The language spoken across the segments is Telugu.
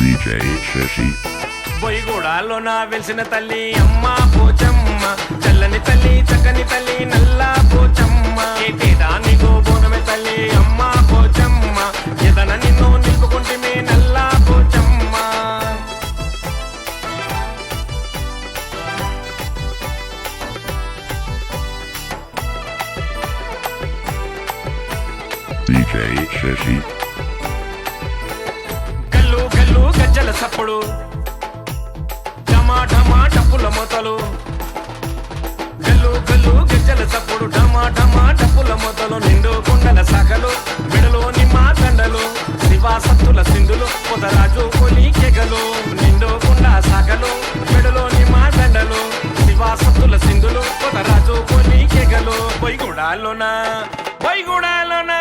DJ Shashi. బొయ్యగూడాలోన వెలిసిన తల్లి అమ్మ పోచమ్మ, చల్లని తల్లి చక్కని తల్లి నల్ల పోచమ్మ, ఏటేదానికో బోనమే తల్లి అమ్మ పోచమ్మ, ఎదన నిన్ను నిలుపుకుంటే నల్ల పోచమ్మ. DJ Shashi. గల్లు గల్లు గజ్జల సప్పుడు, ఢమా ఢమా డప్పుల మొతలు, గల్లు గల్లు గజ్జల సప్పుడు, ఢమా ఢమా డప్పుల మొతలు, నిండు కొండల సగలు, మెడలోని మా దండలు, శివాసత్తుల సింధులు, పొదరాజు కొలి కెగలు, నిండు కొండ సగలు, మెడలోని మా దండలు, శివాసత్తుల సింధులు, పొదరాజు కొలి కెగలు. బొయ్యగూడాలోన బొయ్యగూడాలోన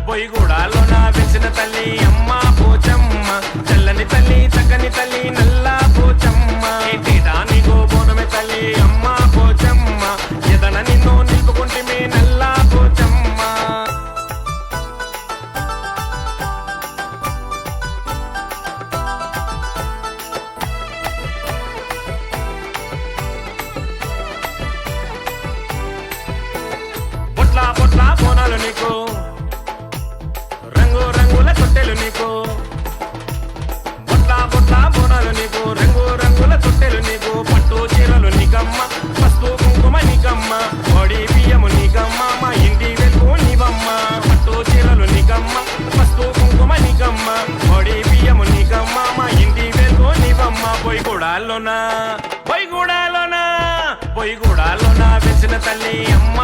బొయ్యగూడాలోన వెలిసిన తల్లి అమ్మ పోచమ్మ, చల్లని తల్లి చక్కని తల్లి నల్ల పోచమ్మ, ఏటేదానికో బోనమే తల్లి అమ్మ పోచమ్మ, ఎదన నిన్ను నిలుపుకుంటే నల్ల పోచమ్మ. బొట్ల బొట్ల బోనాలు నీకు, రంగు రంగుల తొట్టెలు నీకు, బొట్ల బొట్ల బోనాలు నీకు, రంగు రంగుల తొట్టెలు నీకు, పట్టు చీరలు నీకమ్మ, పసుపు కుంకుమ నీకమ్మ, పొడి బియ్యము నీకమ్మ, మా ఇంటి వెలుగు నీవమ్మ, పట్టు చీరలు నీకమ్మ, పసుపు కుంకుమ నీకమ్మ, పొడి బియ్యము నీకమ్మ, మా ఇంటి వెలుగు నీవమ్మ. బొయ్యగూడాలోన బొయ్యగూడాలోన బొయ్యగూడాలోన వెలిసిన తల్లి అమ్మ